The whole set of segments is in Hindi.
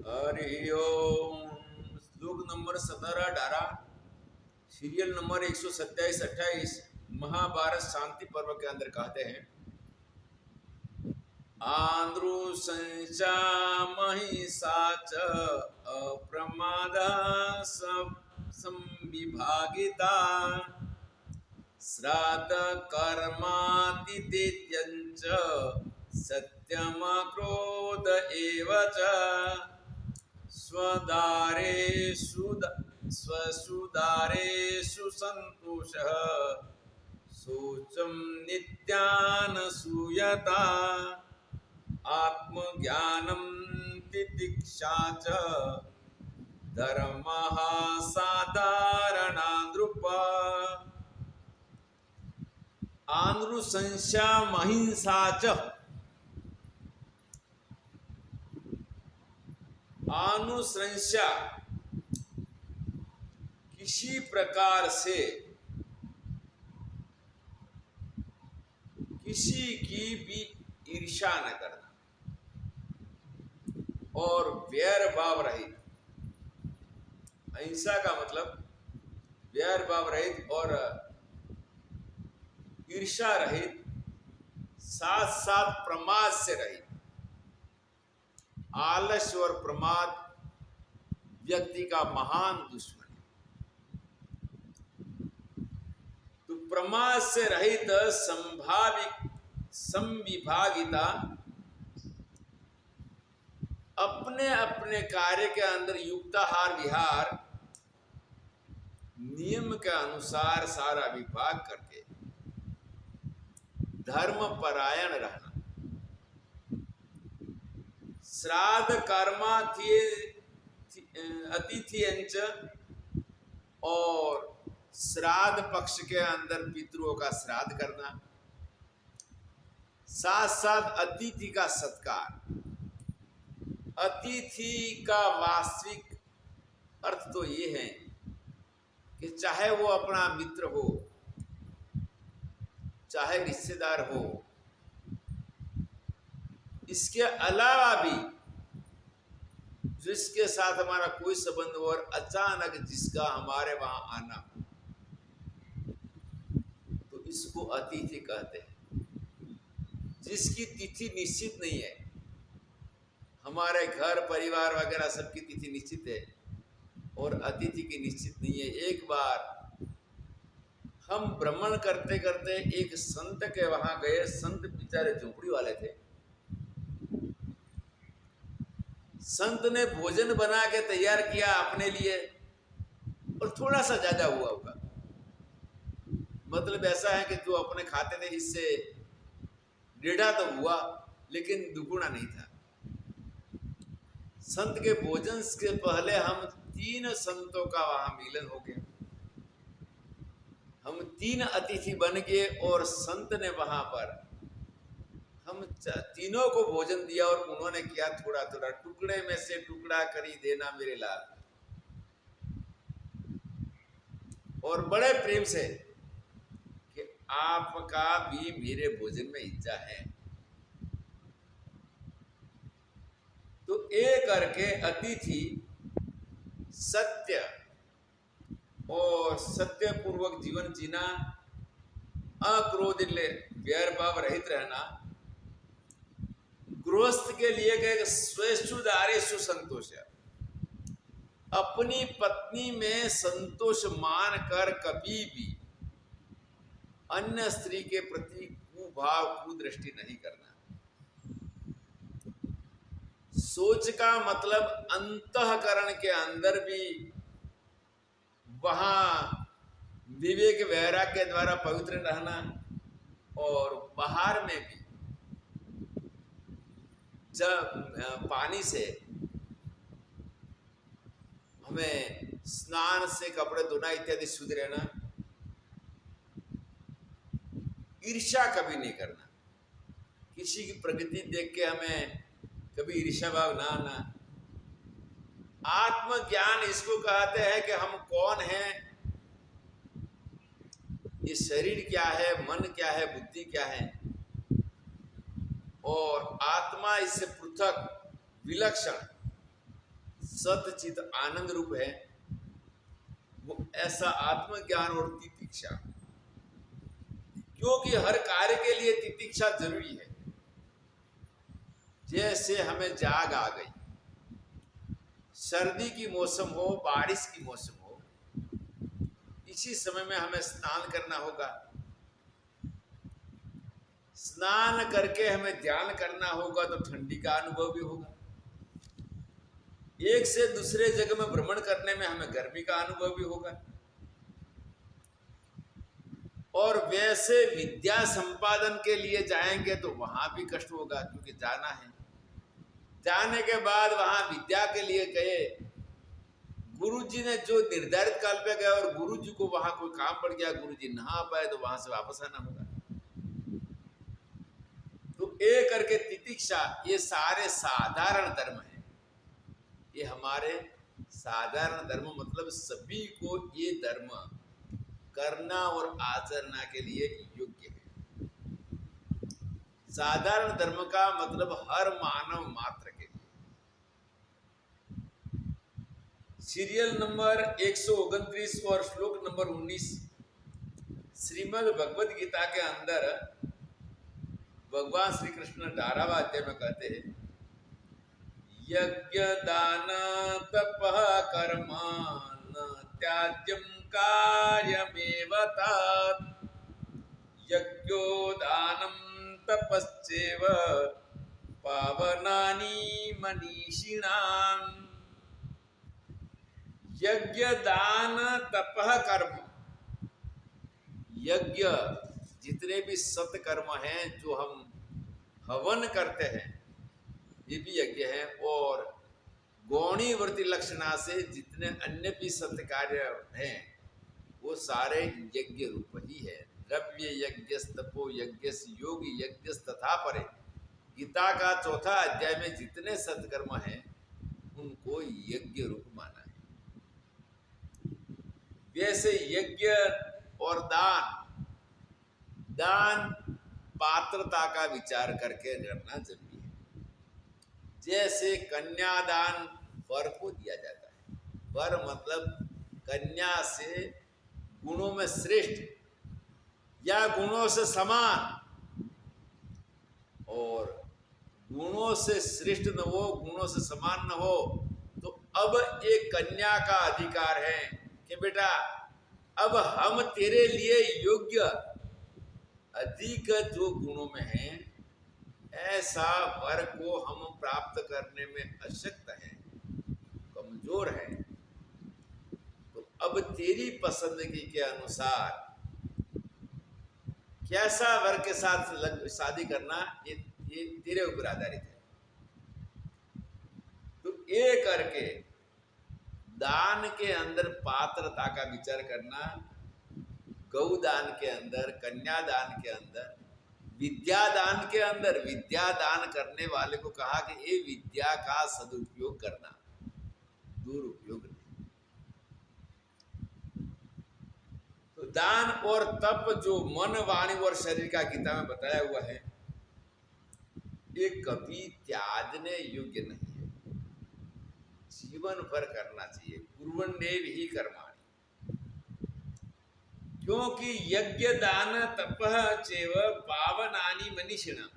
हरि ओम। श्लोक नंबर 17-18, सीरियल नंबर 127-28 महाभारत शांति पर्व के अंदर कहते हैं, आंध्रुशंसा महिषा च अप्रमादा संविभागिता श्राद्ध कर्मातिथ्यञ्च सत्यमक्रोध एव च स्वसुदारेषु सन्तोषः शौचं नित्यानसूयता आत्मज्ञानं तितिक्षा च धर्मः साधारणा नृप। आंध्रुशंसा महिंसा च, अनुशंसा किसी प्रकार से किसी की भी ईर्ष्या न करना और वैर भाव रहित। अहिंसा का मतलब वैर भाव रहित और ईर्ष्या रहित, साथ साथ प्रमाद से रहित। आलस्य और प्रमाद व्यक्ति का महान दुश्मन है। तो प्रमाद से रहित संविभागिता, अपने अपने कार्य के अंदर युक्ताहार विहार नियम के अनुसार सारा विभाग करके धर्म परायण रहना। श्राद्ध कर्मातिथ्यञ्च, और श्राद्ध पक्ष के अंदर पितरों का श्राद्ध करना, साथ साथ अतिथि का सत्कार। अतिथि का वास्तविक अर्थ तो ये है कि चाहे वो अपना मित्र हो, चाहे रिश्तेदार हो, इसके अलावा भी जिसके साथ हमारा कोई संबंध हो और अचानक जिसका हमारे वहां आना, तो इसको अतिथि कहते हैं। जिसकी तिथि निश्चित नहीं है, हमारे घर परिवार वगैरह सबकी तिथि निश्चित है और अतिथि की निश्चित नहीं है। एक बार हम भ्रमण करते करते एक संत के वहां गए। संत बेचारे झोपड़ी वाले थे। संत ने भोजन बना के तैयार किया अपने लिए, और थोड़ा सा ज्यादा हुआ होगा। मतलब ऐसा है कि जो अपने खाते थे इससे डेढ़ा तो हुआ, लेकिन दुगुना नहीं था। संत के भोजन के पहले हम 3 संतों का वहां मिलन हो गया। हम 3 अतिथि बन गए और संत ने वहां पर हम तीनों को भोजन दिया और उन्होंने किया थोड़ा थोड़ा, टुकड़े में से टुकड़ा करी देना मेरे लाल। और बड़े प्रेम से कि आपका भी मेरे भोजन में हिस्सा है। तो एक करके अतिथि सत्य और सत्य पूर्वक जीवन जीना, अक्रोधित वैर भाव रहित रहना, गृहस्थ के लिए कहे स्वसुदारेषु संतोष, अपनी पत्नी में संतोष मान कर कभी भी अन्य स्त्री के प्रति कुभाव कुदृष्टि नहीं करना। सोच का मतलब अंतःकरण के अंदर भी वहां विवेक वैराग्य के द्वारा पवित्र रहना, और बाहर में भी जब पानी से हमें स्नान से कपड़े धोना इत्यादि शुद्ध रहना। ईर्ष्या कभी नहीं करना। किसी की प्रगति देख के हमें कभी ईर्ष्या भाव ना आना। आत्मज्ञान इसको कहते हैं कि हम कौन हैं, ये शरीर क्या है, मन क्या है, बुद्धि क्या है, और आत्मा इससे पृथक विलक्षण सतचित आनंद रूप है, वो ऐसा आत्मज्ञान और तितिक्षा। क्योंकि हर कार्य के लिए तितिक्षा जरूरी है। जैसे हमें जाग आ गई, सर्दी की मौसम हो, बारिश की मौसम हो, इसी समय में हमें स्नान करना होगा। स्नान करके हमें ध्यान करना होगा तो ठंडी का अनुभव भी होगा। एक से दूसरे जगह में भ्रमण करने में हमें गर्मी का अनुभव भी होगा। और वैसे विद्या संपादन के लिए जाएंगे तो वहां भी कष्ट होगा, क्योंकि जाना है। जाने के बाद वहां विद्या के लिए गए, गुरुजी ने जो निर्धारित काल पे गया और गुरुजी को वहां कोई काम पड़ गया, गुरुजी ना आ पाए तो वहां से वापस आना होगा। तो एक करके तितिक्षा, ये सारे साधारण धर्म है। ये हमारे साधारण धर्म, मतलब सभी को ये धर्म करना और आचरणा के लिए योग्य है। साधारण धर्म का मतलब हर मानव मात्र के लिए। सीरियल नंबर 129 और श्लोक नंबर 19 श्रीमद् भगवद गीता के अंदर भगवान श्री कृष्ण 12वां अध्याय में कहते हैं, यज्ञ दान तपः कर्म न त्याज्यम कार्यमेव तत्, यज्ञो दानं तपश्चैव पावनानि मनीषिणाम्। यज्ञ दान तपः कर्म, यज्ञ जितने भी सत्कर्म हैं जो हम हवन करते हैं, ये भी यज्ञ है। और गौणी वृत्ति लक्षणा से जितने अन्य भी सत्य कार्य हैं वो सारे यज्ञ रूप ही है। द्रव्य यज्ञ, तपो यज्ञ, योग यज्ञ तथा परे, गीता का 4था अध्याय में जितने सत्कर्म हैं उनको यज्ञ रूप माना है। वैसे यज्ञ और दान, दान पात्रता का विचार करके करना जरूरी है। जैसे कन्यादान वर को दिया जाता है। वर मतलब कन्या से गुणों में श्रेष्ठ या गुणों से समान, और गुणों से श्रेष्ठ न हो, गुणों से समान न हो, तो अब एक कन्या का अधिकार है कि बेटा अब हम तेरे लिए योग्य अधिक जो गुणों में हैं, ऐसा वर को हम प्राप्त करने में अशक्त हैं, कमजोर हैं। तो अब तेरी पसंदगी के अनुसार कैसा वर के साथ शादी करना, ये तेरे ऊपर आधारित है। तो ये करके दान के अंदर पात्रता का विचार करना, गौदान के अंदर, कन्यादान के अंदर, विद्यादान के अंदर, विद्यादान करने वाले को कहा कि ये विद्या का सदुपयोग करना, दुरुपयोग नहीं। तो दान और तप जो मन, वाणी और शरीर का गीता में बताया हुआ है, ये कभी त्यागने योग्य नहीं है, जीवन भर करना चाहिए। कुर्वन्नेव ही कर्माणि, क्योंकि यज्ञ दान तपः चैव पावनानि मनीषिणाम्।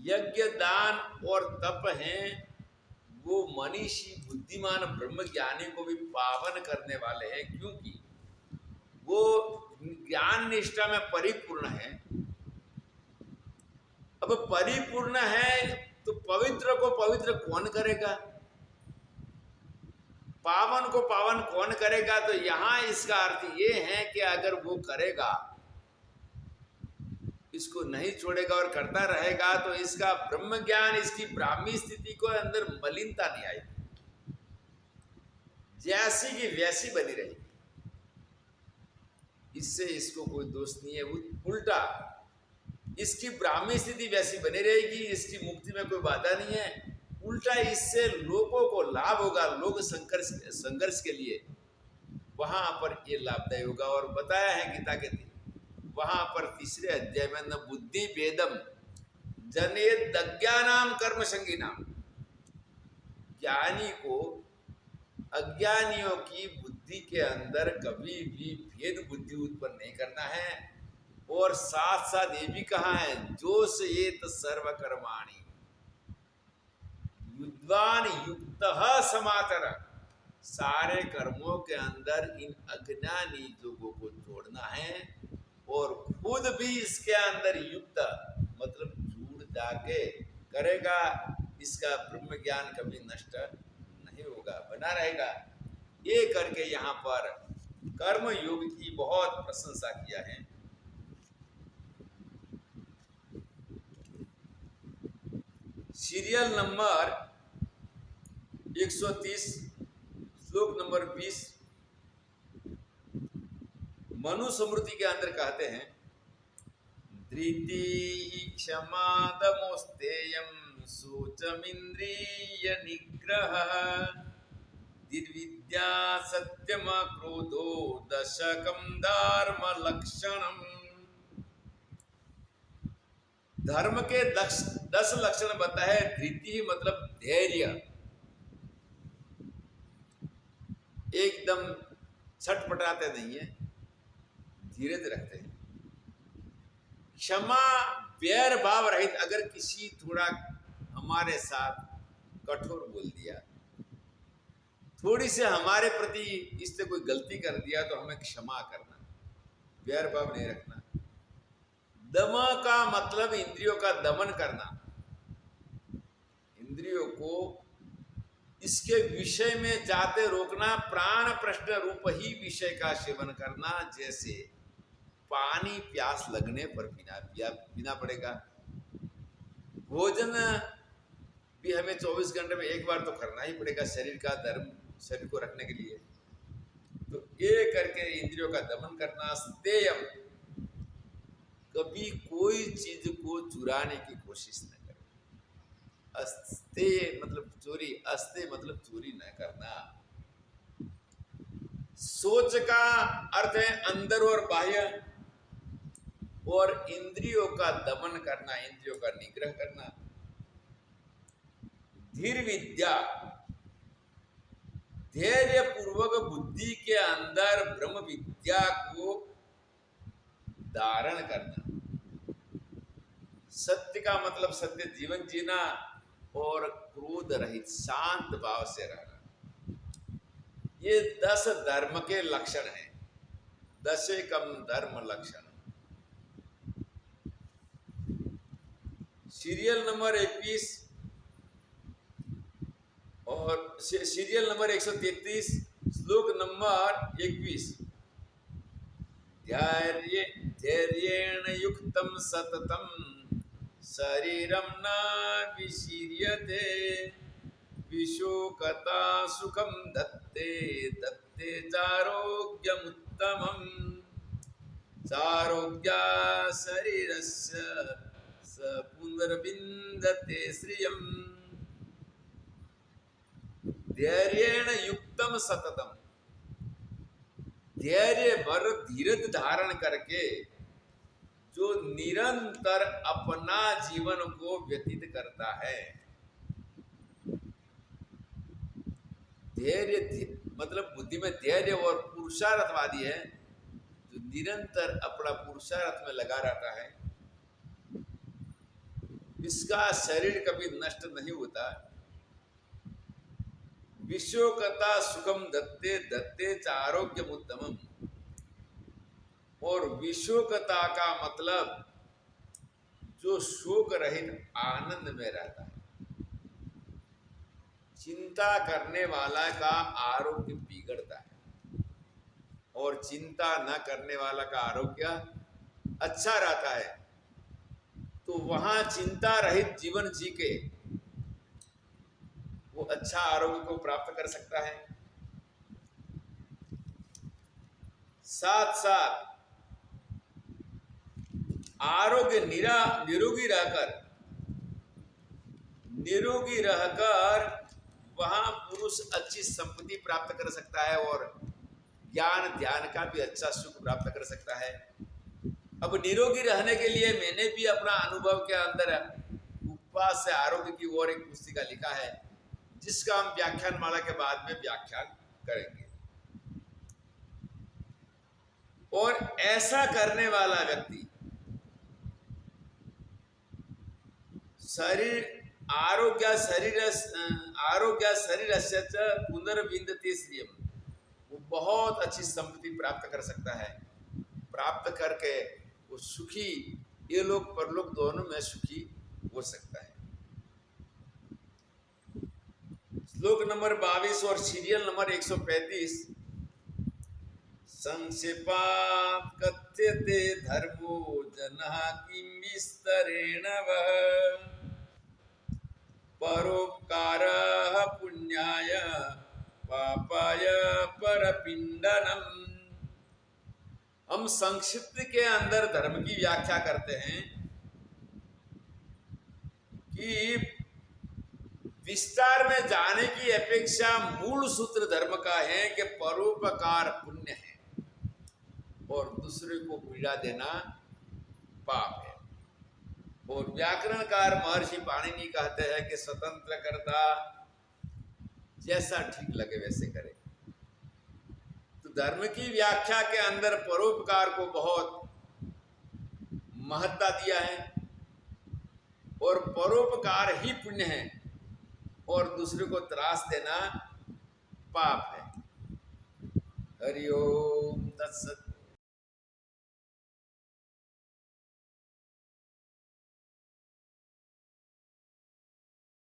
यज्ञ दान और तप हैं वो मनीषी बुद्धिमान ब्रह्म ज्ञानी को भी पावन करने वाले हैं, क्योंकि वो ज्ञान निष्ठा में परिपूर्ण है। अब परिपूर्ण है तो पवित्र को पवित्र कौन करेगा, पावन को पावन कौन करेगा? तो यहां इसका अर्थ ये है कि अगर वो करेगा, इसको नहीं छोड़ेगा और करता रहेगा, तो इसका ब्रह्म ज्ञान, इसकी ब्राह्मी स्थिति को अंदर मलिनता नहीं आएगी, जैसी की वैसी बनी रहेगी। इससे इसको कोई दोष नहीं है, उल्टा इसकी ब्राह्मी स्थिति वैसी बनी रहेगी, इसकी मुक्ति में कोई बाधा नहीं है। उल्टा इससे लोगों को लाभ होगा, लोग संघर्ष के लिए वहां पर ये लाभदायी होगा। और बताया है गीता के वहां पर 3रे अध्याय में, न बुद्धि भेदम जनेत अज्ञानाम कर्म संगीनाम, ज्ञानी को अज्ञानियों की बुद्धि के अंदर कभी भी भेद बुद्धि उत्पन्न नहीं करना है। और साथ साथ ये भी कहा है, जोश ये सर्व कर्माणि युद्धान युक्त समातर, सारे कर्मों के अंदर इन अज्ञानी लोगों को छोड़ना है और खुद भी इसके अंदर युक्त मतलब जुड़ जाके करेगा। इसका ब्रह्म ज्ञान कभी नष्ट नहीं होगा, बना रहेगा। ये करके यहाँ पर कर्म योग की बहुत प्रशंसा किया है। सीरियल नंबर 130 श्लोक नंबर 20 मनु स्मृति के अंदर कहते हैं, धृति क्षमा दमोस्तेयं शोचमिंद्रिय निग्रह निर्विद्या सत्यम क्रोधो दशकम धर्म लक्षणम। धर्म के 10 लक्षण बताए। धृति मतलब धैर्य, एकदम छटपटाते नहीं है, धीरज रखते हैं। क्षमा बैर भाव रहित, अगर किसी थोड़ा हमारे साथ कठोर बोल दिया, थोड़ी से हमारे प्रति इससे कोई गलती कर दिया तो हमें क्षमा करना, बैर भाव नहीं रखना। दम का मतलब इंद्रियों का दमन करना, इंद्रियों को इसके विषय में जाते रोकना, प्राण प्रश्न रूप ही विषय का सेवन करना। जैसे पानी प्यास लगने पर पीना पड़ेगा, भोजन भी हमें 24 घंटे में एक बार तो करना ही पड़ेगा, शरीर का धर्म, शरीर को रखने के लिए। तो ये करके इंद्रियों का दमन करना। स्तेयम, कभी कोई चीज को चुराने की कोशिश न करें। अस्तेय मतलब चोरी, अस्तेय मतलब चोरी न करना। सोच का अर्थ है अंदर और बाह्य, और इंद्रियों का दमन करना, इंद्रियों का निग्रह करना। धीर विद्या, धैर्य पूर्वक बुद्धि के अंदर ब्रह्म विद्या को धारण करना। सत्य का मतलब सत्य जीवन जीना, और क्रोध रहित शांत भाव से रहना। ये 10 धर्म के लक्षण हैं, 10 कम धर्म लक्षण। सीरियल नंबर 21 और सीरियल नंबर 133 श्लोक नंबर 21। धैर्येण युक्तं सततं शरीरं न विशीर्यते, विशोकता सुखं दत्ते दत्ते चारोग्यमुत्तमं, चारोग्या शरीरस्य स पुनर्विन्दते श्रियम्। धैर्येण युक्तं सततं, धैर्य भर धीरज धारण करके जो निरंतर अपना जीवन को व्यतीत करता है। धैर्य मतलब बुद्धि में धैर्य और पुरुषार्थवादी है, जो निरंतर अपना पुरुषार्थ में लगा रहता है। इसका शरीर कभी नष्ट नहीं होता। विशोकता सुखम दत्ते दत्ते च आरोग्यमुत्तमम्, और विशोकता का मतलब जो शोक रहित आनंद में रहता है। चिंता करने वाला का आरोग्य बिगड़ता है, और चिंता न करने वाला का आरोग्य अच्छा रहता है। तो वहां चिंता रहित जीवन जी के वो अच्छा आरोग्य को प्राप्त कर सकता है। साथ साथ आरोग्य निरोगी रहकर वहां पुरुष अच्छी संपत्ति प्राप्त कर सकता है, और ज्ञान ध्यान का भी अच्छा सुख प्राप्त कर सकता है। अब निरोगी रहने के लिए मैंने भी अपना अनुभव के अंदर उपवास से आरोग्य की ओर एक पुस्तिका लिखा है, जिसका हम व्याख्यान माला के बाद में व्याख्यान करेंगे। और ऐसा करने वाला व्यक्ति आरोग्य शरीरस्य च पुनर्विंदते श्रियम, वो बहुत अच्छी संपत्ति प्राप्त कर सकता है। प्राप्त करके वो सुखी, ये लोग परलोक दोनों में सुखी हो सकता है। श्लोक नंबर 22 और सीरियल नंबर 135। संक्षेपात् कथ्यते धर्मो जनः किं विस्तरेण वः, परोपकारः पुण्याय पापाय परपिंडनम। हम संक्षिप्त के अंदर धर्म की व्याख्या करते हैं कि विस्तार में जाने की अपेक्षा मूल सूत्र धर्म का है कि परोपकार पुण्य है और दूसरे को पीड़ा देना पाप है। और व्याकरणकार महर्षि पाणिनि कहते हैं कि स्वतंत्र कर्ता जैसा ठीक लगे वैसे करे। तो धर्म की व्याख्या के अंदर परोपकार को बहुत महत्ता दिया है और परोपकार ही पुण्य है और दूसरे को त्रास देना पाप है। हरि ओम तत्सत।